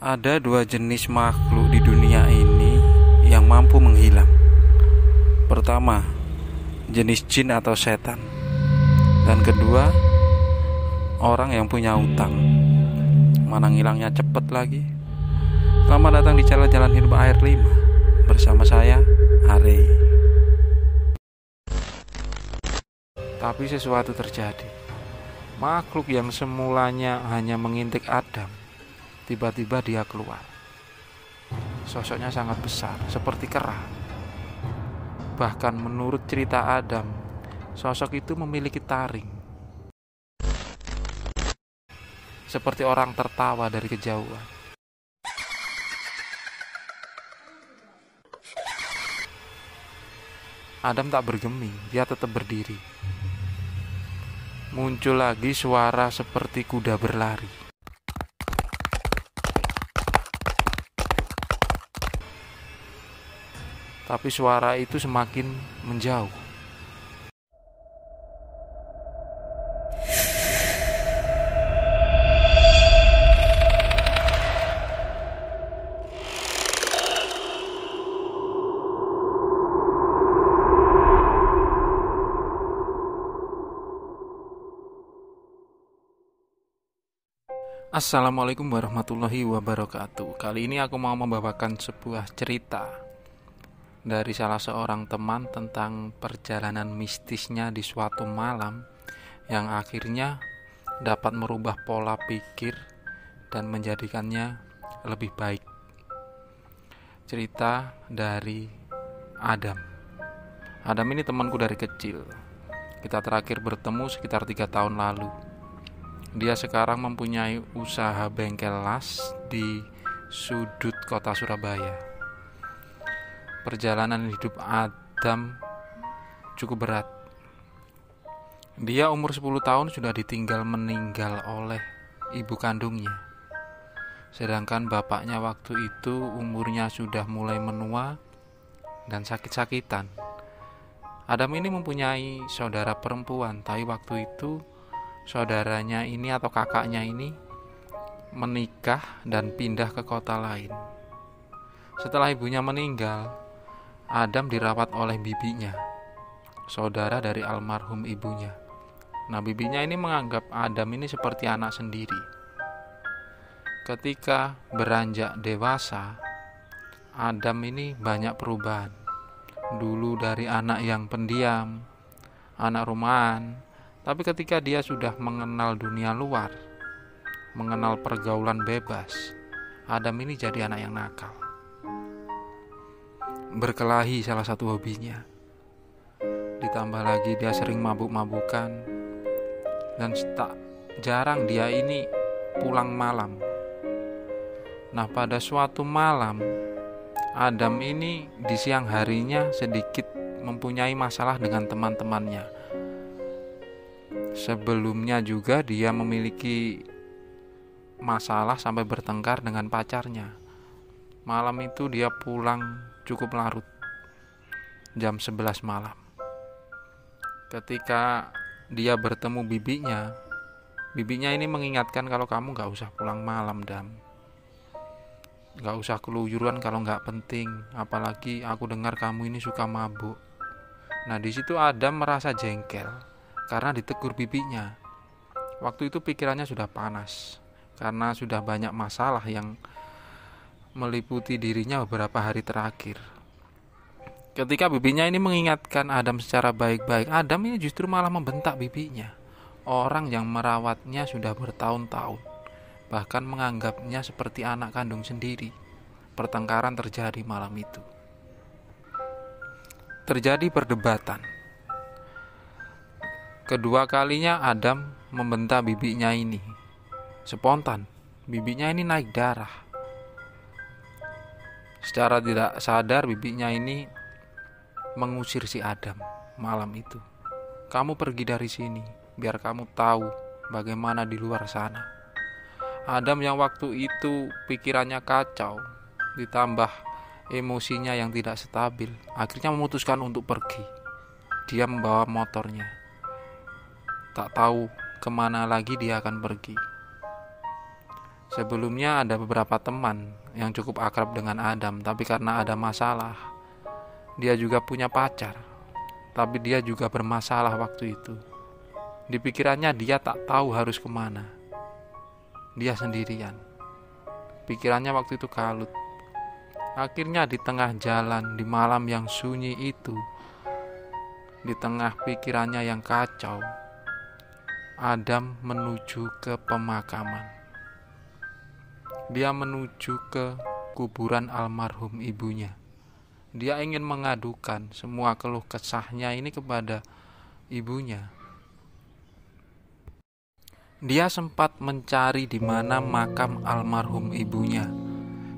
Ada dua jenis makhluk di dunia ini yang mampu menghilang. Pertama, jenis jin atau setan. Dan kedua, orang yang punya utang. Mana ngilangnya cepet lagi. Selamat datang di channel Jalan Hidup Air 5 bersama saya, Are. Tapi sesuatu terjadi. Makhluk yang semulanya hanya mengintip Adam, tiba-tiba dia keluar. Sosoknya sangat besar, seperti kera. Bahkan menurut cerita Adam, sosok itu memiliki taring, seperti orang tertawa dari kejauhan. Adam tak bergeming, dia tetap berdiri. Muncul lagi suara seperti kuda berlari. Tapi suara itu semakin menjauh. Assalamualaikum warahmatullahi wabarakatuh. Kali ini aku mau membawakan sebuah cerita dari salah seorang teman tentang perjalanan mistisnya di suatu malam yang akhirnya dapat merubah pola pikir dan menjadikannya lebih baik. Cerita dari Adam. Adam ini temanku dari kecil. Kita terakhir bertemu sekitar 3 tahun lalu. Dia sekarang mempunyai usaha bengkel las di sudut kota Surabaya. Perjalanan hidup Adam cukup berat. Dia umur 10 tahun sudah ditinggal meninggal oleh ibu kandungnya. Sedangkan bapaknya waktu itu umurnya sudah mulai menua dan sakit-sakitan. Adam ini mempunyai saudara perempuan, tapi waktu itu saudaranya ini atau kakaknya ini menikah dan pindah ke kota lain. Setelah ibunya meninggal, Adam dirawat oleh bibinya, saudara dari almarhum ibunya. Nah, bibinya ini menganggap Adam ini seperti anak sendiri. Ketika beranjak dewasa, Adam ini banyak perubahan. Dulu dari anak yang pendiam, anak rumahan, tapi ketika dia sudah mengenal dunia luar, mengenal pergaulan bebas, Adam ini jadi anak yang nakal. Berkelahi salah satu hobinya. Ditambah lagi dia sering mabuk-mabukan. Dan tak jarang dia ini pulang malam. Nah, pada suatu malam, Adam ini di siang harinya sedikit mempunyai masalah dengan teman-temannya. Sebelumnya juga dia memiliki masalah sampai bertengkar dengan pacarnya. Malam itu dia pulang cukup larut, jam 11 malam. Ketika dia bertemu bibinya ini mengingatkan kalau kamu gak usah pulang malam, Dam. Gak usah keluyuran kalau gak penting. Apalagi aku dengar kamu ini suka mabuk. Nah, di situ Adam merasa jengkel karena ditegur bibinya. Waktu itu pikirannya sudah panas karena sudah banyak masalah yang meliputi dirinya beberapa hari terakhir. Ketika bibinya ini mengingatkan Adam secara baik-baik, Adam ini justru malah membentak bibinya. Orang yang merawatnya sudah bertahun-tahun, bahkan menganggapnya seperti anak kandung sendiri. Pertengkaran terjadi malam itu. Terjadi perdebatan. Kedua kalinya Adam membentak bibinya ini. Spontan, bibinya ini naik darah. Secara tidak sadar bibinya ini mengusir si Adam malam itu. Kamu pergi dari sini, biar kamu tahu bagaimana di luar sana. Adam yang waktu itu pikirannya kacau, ditambah emosinya yang tidak stabil, akhirnya memutuskan untuk pergi. Dia membawa motornya. Tak tahu kemana lagi dia akan pergi. Sebelumnya ada beberapa teman yang cukup akrab dengan Adam, tapi karena ada masalah, dia juga punya pacar, tapi dia juga bermasalah waktu itu. Di pikirannya dia tak tahu harus kemana. Dia sendirian. Pikirannya waktu itu kalut. Akhirnya di tengah jalan, di malam yang sunyi itu, di tengah pikirannya yang kacau, Adam menuju ke pemakaman. Dia menuju ke kuburan almarhum ibunya. Dia ingin mengadukan semua keluh kesahnya ini kepada ibunya. Dia sempat mencari di mana makam almarhum ibunya.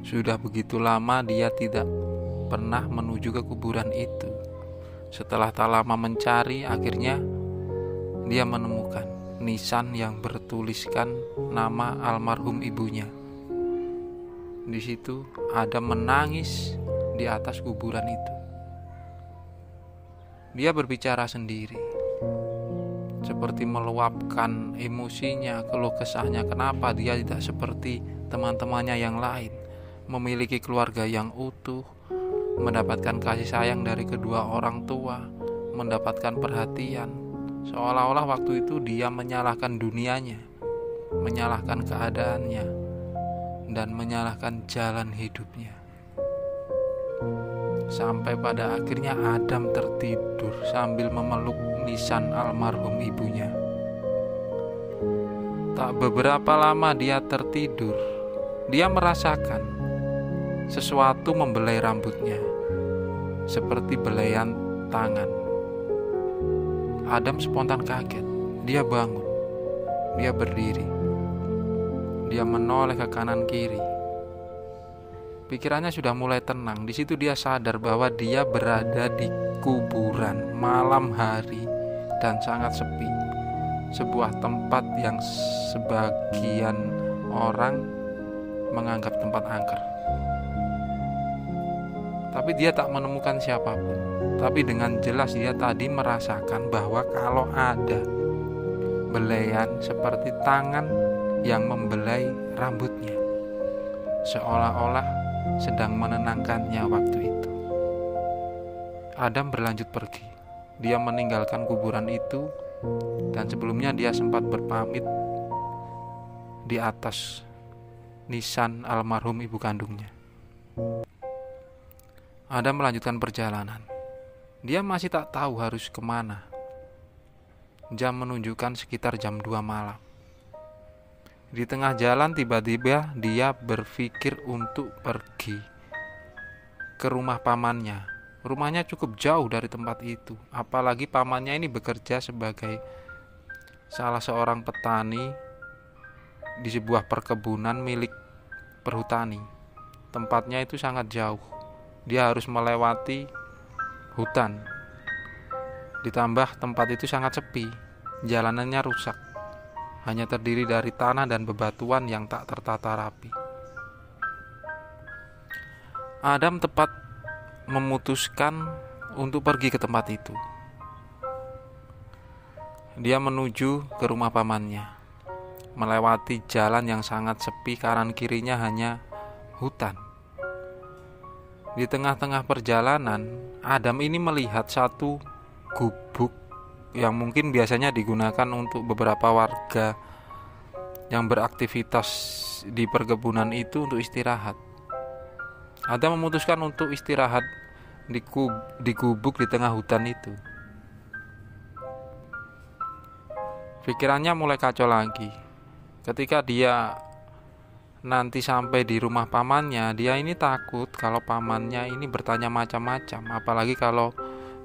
Sudah begitu lama dia tidak pernah menuju ke kuburan itu. Setelah tak lama mencari, akhirnya dia menemukan nisan yang bertuliskan nama almarhum ibunya. Di situ Adam menangis di atas kuburan itu. Dia berbicara sendiri, seperti meluapkan emosinya, keluh kesahnya. Kenapa dia tidak seperti teman-temannya yang lain, memiliki keluarga yang utuh, mendapatkan kasih sayang dari kedua orang tua, mendapatkan perhatian. Seolah-olah waktu itu dia menyalahkan dunianya, menyalahkan keadaannya, dan menyalahkan jalan hidupnya. Sampai pada akhirnya Adam tertidur sambil memeluk nisan almarhum ibunya. Tak beberapa lama dia tertidur, dia merasakan sesuatu membelai rambutnya, seperti belaian tangan. Adam spontan kaget. Dia bangun, dia berdiri. Dia menoleh ke kanan kiri. Pikirannya sudah mulai tenang. Di situ dia sadar bahwa dia berada di kuburan malam hari dan sangat sepi. Sebuah tempat yang sebagian orang menganggap tempat angker. Tapi dia tak menemukan siapapun. Tapi dengan jelas dia tadi merasakan bahwa kalau ada belaian seperti tangan yang membelai rambutnya, seolah-olah sedang menenangkannya waktu itu. Adam berlanjut pergi. Dia meninggalkan kuburan itu, dan sebelumnya dia sempat berpamit di atas nisan almarhum ibu kandungnya. Adam melanjutkan perjalanan. Dia masih tak tahu harus kemana. Jam menunjukkan sekitar jam 2 malam. Di tengah jalan tiba-tiba dia berpikir untuk pergi ke rumah pamannya. Rumahnya cukup jauh dari tempat itu. Apalagi pamannya ini bekerja sebagai salah seorang petani di sebuah perkebunan milik perhutani. Tempatnya itu sangat jauh. Dia harus melewati hutan. Ditambah tempat itu sangat sepi. Jalanannya rusak. Hanya terdiri dari tanah dan bebatuan yang tak tertata rapi. Adam tepat memutuskan untuk pergi ke tempat itu. Dia menuju ke rumah pamannya, melewati jalan yang sangat sepi, kanan kirinya hanya hutan. Di tengah-tengah perjalanan, Adam ini melihat satu gubuk yang mungkin biasanya digunakan untuk beberapa warga yang beraktivitas di perkebunan itu untuk istirahat. Adam memutuskan untuk istirahat di gubuk di tengah hutan itu. Pikirannya mulai kacau lagi. Ketika dia nanti sampai di rumah pamannya, dia ini takut kalau pamannya ini bertanya macam-macam. Apalagi kalau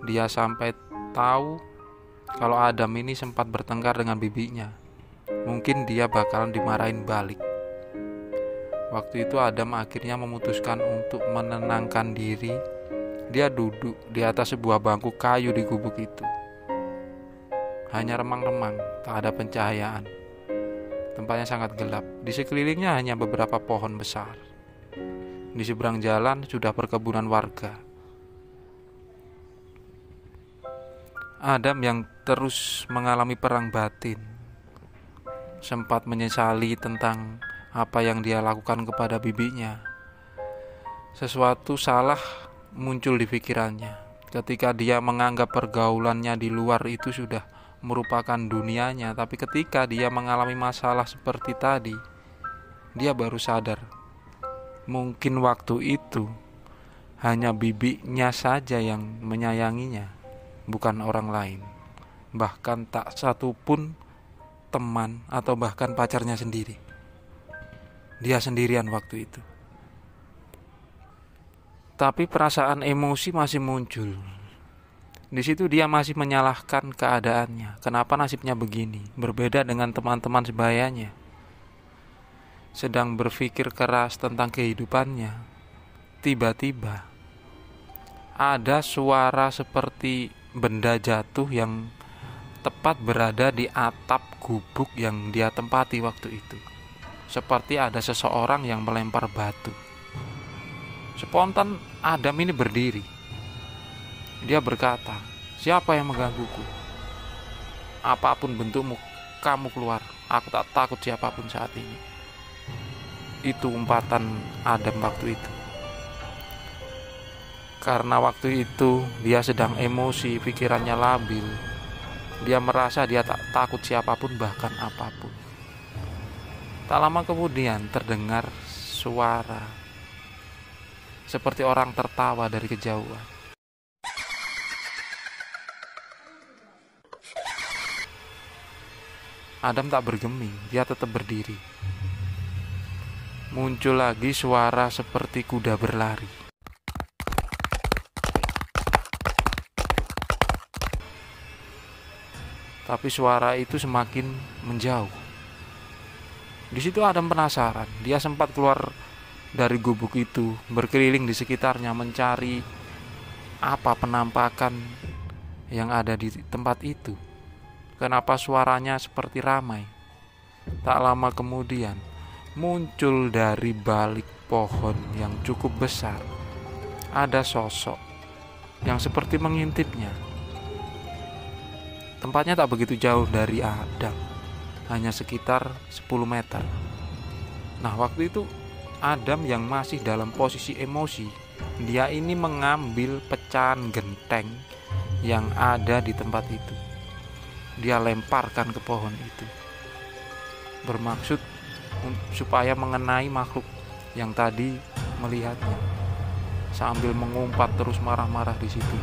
dia sampai tahu kalau Adam ini sempat bertengkar dengan bibinya, mungkin dia bakalan dimarahin balik. Waktu itu Adam akhirnya memutuskan untuk menenangkan diri. Dia duduk di atas sebuah bangku kayu di gubuk itu. Hanya remang-remang, tak ada pencahayaan. Tempatnya sangat gelap. Di sekelilingnya hanya beberapa pohon besar. Di seberang jalan sudah perkebunan warga. Adam yang terus mengalami perang batin sempat menyesali tentang apa yang dia lakukan kepada bibinya. Sesuatu salah muncul di pikirannya ketika dia menganggap pergaulannya di luar itu sudah merupakan dunianya. Tapi ketika dia mengalami masalah seperti tadi, dia baru sadar mungkin waktu itu hanya bibinya saja yang menyayanginya, bukan orang lain. Bahkan tak satu pun teman atau bahkan pacarnya sendiri. Dia sendirian waktu itu. Tapi perasaan emosi masih muncul. Di situ dia masih menyalahkan keadaannya. Kenapa nasibnya begini? Berbeda dengan teman-teman sebayanya. Sedang berpikir keras tentang kehidupannya. Tiba-tiba ada suara seperti benda jatuh yang tepat berada di atap gubuk yang dia tempati waktu itu. Seperti ada seseorang yang melempar batu. Spontan Adam ini berdiri. Dia berkata, "Siapa yang menggangguku? Apapun bentukmu, kamu keluar. Aku tak takut siapapun saat ini." Itu umpatan Adam waktu itu. Karena waktu itu dia sedang emosi, pikirannya labil. Dia merasa dia tak takut siapapun, bahkan apapun. Tak lama kemudian terdengar suara seperti orang tertawa dari kejauhan. Adam tak bergeming, dia tetap berdiri. Muncul lagi suara seperti kuda berlari. Tapi suara itu semakin menjauh. Di situ Adam penasaran. Dia sempat keluar dari gubuk itu, berkeliling di sekitarnya mencari apa penampakan yang ada di tempat itu. Kenapa suaranya seperti ramai? Tak lama kemudian muncul dari balik pohon yang cukup besar ada sosok yang seperti mengintipnya. Tempatnya tak begitu jauh dari Adam, hanya sekitar 10 meter. Nah, waktu itu Adam yang masih dalam posisi emosi, dia ini mengambil pecahan genteng yang ada di tempat itu. Dia lemparkan ke pohon itu, bermaksud supaya mengenai makhluk yang tadi melihatnya, sambil mengumpat terus marah-marah di situ.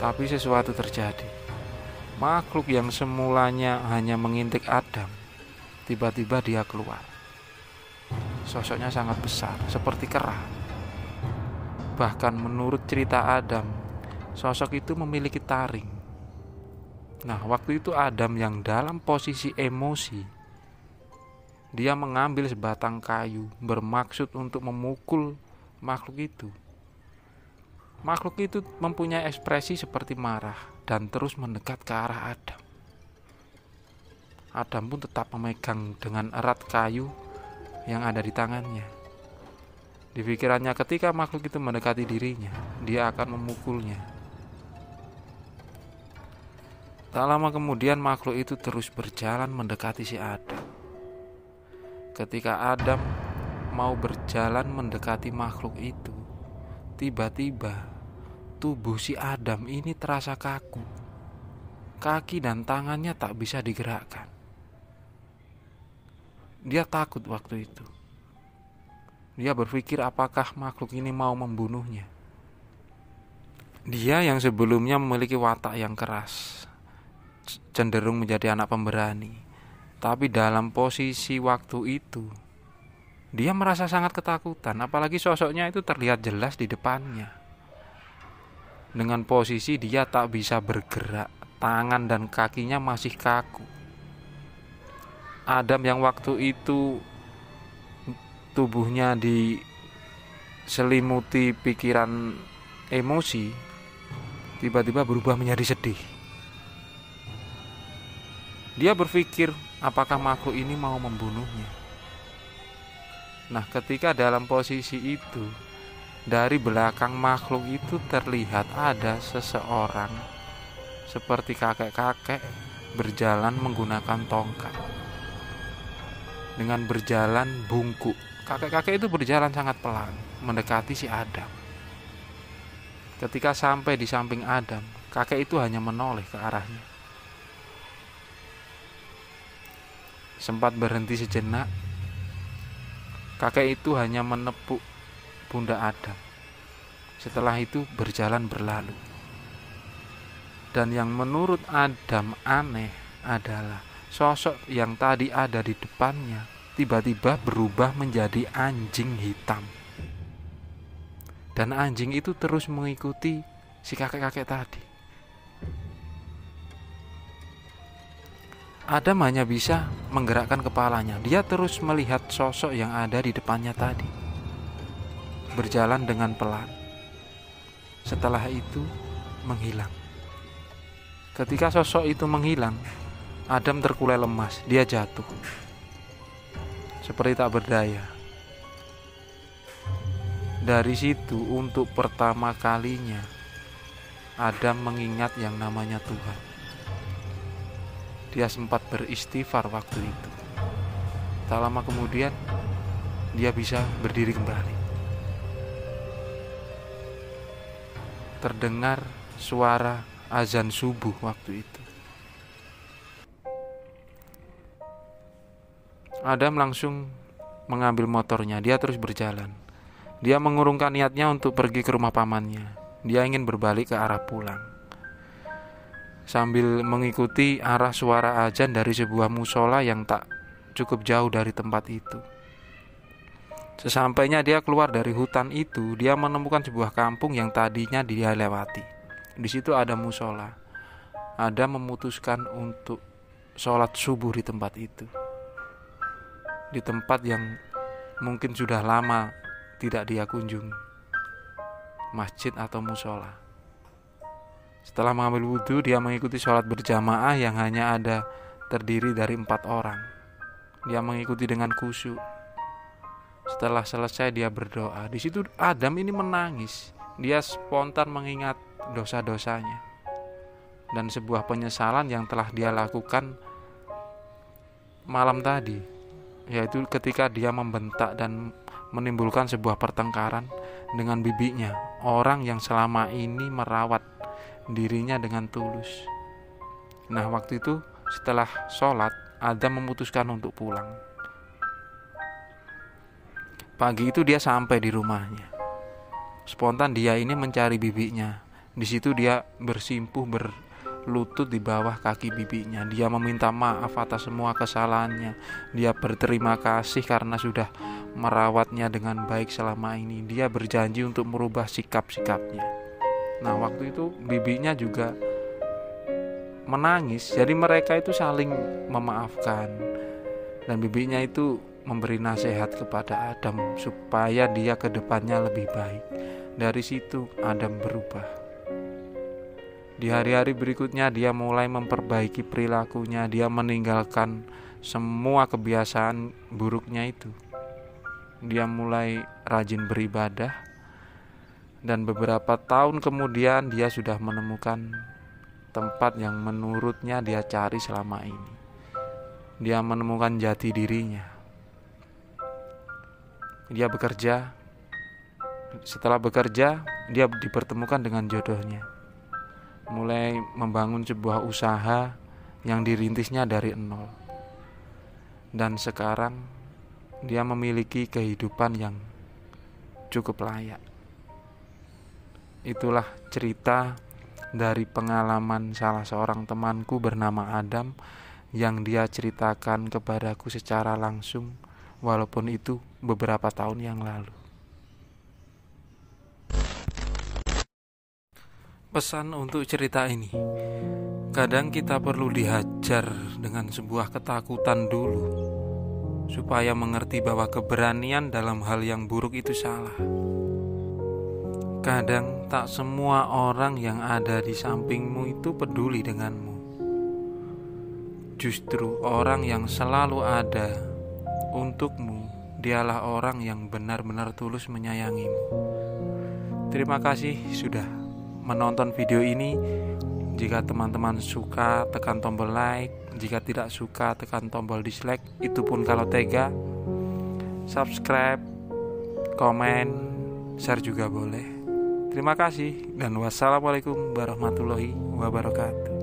Tapi sesuatu terjadi. Makhluk yang semulanya hanya mengintip Adam, tiba-tiba dia keluar. Sosoknya sangat besar, seperti kera. Bahkan menurut cerita Adam, sosok itu memiliki taring. Nah, waktu itu Adam yang dalam posisi emosi, dia mengambil sebatang kayu bermaksud untuk memukul makhluk itu. Makhluk itu mempunyai ekspresi seperti marah dan terus mendekat ke arah Adam. Adam pun tetap memegang dengan erat kayu yang ada di tangannya. Di pikirannya, ketika makhluk itu mendekati dirinya, dia akan memukulnya. Tak lama kemudian makhluk itu terus berjalan mendekati si Adam. Ketika Adam mau berjalan mendekati makhluk itu, tiba-tiba tubuh si Adam ini terasa kaku. Kaki dan tangannya tak bisa digerakkan. Dia takut waktu itu. Dia berpikir apakah makhluk ini mau membunuhnya. Dia yang sebelumnya memiliki watak yang keras, cenderung menjadi anak pemberani. Tapi dalam posisi waktu itu, dia merasa sangat ketakutan. Apalagi sosoknya itu terlihat jelas di depannya. Dengan posisi dia tak bisa bergerak, tangan dan kakinya masih kaku. Adam yang waktu itu tubuhnya diselimuti pikiran emosi, tiba-tiba berubah menjadi sedih. Dia berpikir apakah makhluk ini mau membunuhnya. Nah, ketika dalam posisi itu, dari belakang makhluk itu terlihat ada seseorang seperti kakek-kakek berjalan menggunakan tongkat. dengan berjalan bungkuk. Kakek-kakek itu berjalan sangat pelan mendekati si Adam. Ketika sampai di samping Adam, kakek itu hanya menoleh ke arahnya. Sempat berhenti sejenak. Kakek itu hanya menepuk pundak Adam. Setelah itu berjalan berlalu. Dan yang menurut Adam aneh adalah sosok yang tadi ada di depannya tiba-tiba berubah menjadi anjing hitam. Dan anjing itu terus mengikuti si kakek-kakek tadi. Adam hanya bisa menggerakkan kepalanya. Dia terus melihat sosok yang ada di depannya tadi, berjalan dengan pelan. Setelah itu menghilang. Ketika sosok itu menghilang, Adam terkulai lemas. Dia jatuh seperti tak berdaya. Dari situ untuk pertama kalinya Adam mengingat yang namanya Tuhan. Dia sempat beristighfar waktu itu. Tak lama kemudian dia bisa berdiri kembali. Terdengar suara azan subuh waktu itu. Adam langsung mengambil motornya. Dia terus berjalan. Dia mengurungkan niatnya untuk pergi ke rumah pamannya. Dia ingin berbalik ke arah pulang, sambil mengikuti arah suara azan dari sebuah musola yang tak cukup jauh dari tempat itu. Sesampainya dia keluar dari hutan itu, dia menemukan sebuah kampung yang tadinya dia lewati. Di situ ada musola. Adam memutuskan untuk sholat subuh di tempat itu, di tempat yang mungkin sudah lama tidak dia kunjungi, masjid atau musola. Setelah mengambil wudhu, dia mengikuti sholat berjamaah yang hanya ada terdiri dari 4 orang. Dia mengikuti dengan khusyuk. Setelah selesai dia berdoa. Di situ Adam ini menangis. Dia spontan mengingat dosa-dosanya dan sebuah penyesalan yang telah dia lakukan malam tadi, yaitu ketika dia membentak dan menimbulkan sebuah pertengkaran dengan bibinya, orang yang selama ini merawat dirinya dengan tulus. Nah, waktu itu setelah sholat, Adam memutuskan untuk pulang. Pagi itu dia sampai di rumahnya. Spontan dia ini mencari bibinya. Di situ dia bersimpuh berlutut di bawah kaki bibinya. Dia meminta maaf atas semua kesalahannya. Dia berterima kasih karena sudah merawatnya dengan baik selama ini. Dia berjanji untuk merubah sikap-sikapnya. Nah, waktu itu bibinya juga menangis. Jadi mereka itu saling memaafkan. Dan bibinya itu memberi nasihat kepada Adam supaya dia ke depannya lebih baik. Dari situ Adam berubah. Di hari-hari berikutnya dia mulai memperbaiki perilakunya. Dia meninggalkan semua kebiasaan buruknya itu. Dia mulai rajin beribadah. Dan beberapa tahun kemudian dia sudah menemukan tempat yang menurutnya dia cari selama ini. Dia menemukan jati dirinya. Dia bekerja. Setelah bekerja, dia dipertemukan dengan jodohnya. Mulai membangun sebuah usaha yang dirintisnya dari nol. Dan sekarang dia memiliki kehidupan yang cukup layak. Itulah cerita dari pengalaman salah seorang temanku bernama Adam yang dia ceritakan kepadaku secara langsung, walaupun itu beberapa tahun yang lalu. Pesan untuk cerita ini, kadang kita perlu dihajar dengan sebuah ketakutan dulu supaya mengerti bahwa keberanian dalam hal yang buruk itu salah. Kadang tak semua orang yang ada di sampingmu itu peduli denganmu. Justru orang yang selalu ada untukmu, dialah orang yang benar-benar tulus menyayangimu. Terima kasih sudah menonton video ini. Jika teman-teman suka, tekan tombol like, Jika tidak suka, tekan tombol dislike, itu pun kalau tega. Subscribe, komen, share juga boleh. Terima kasih dan wassalamualaikum warahmatullahi wabarakatuh.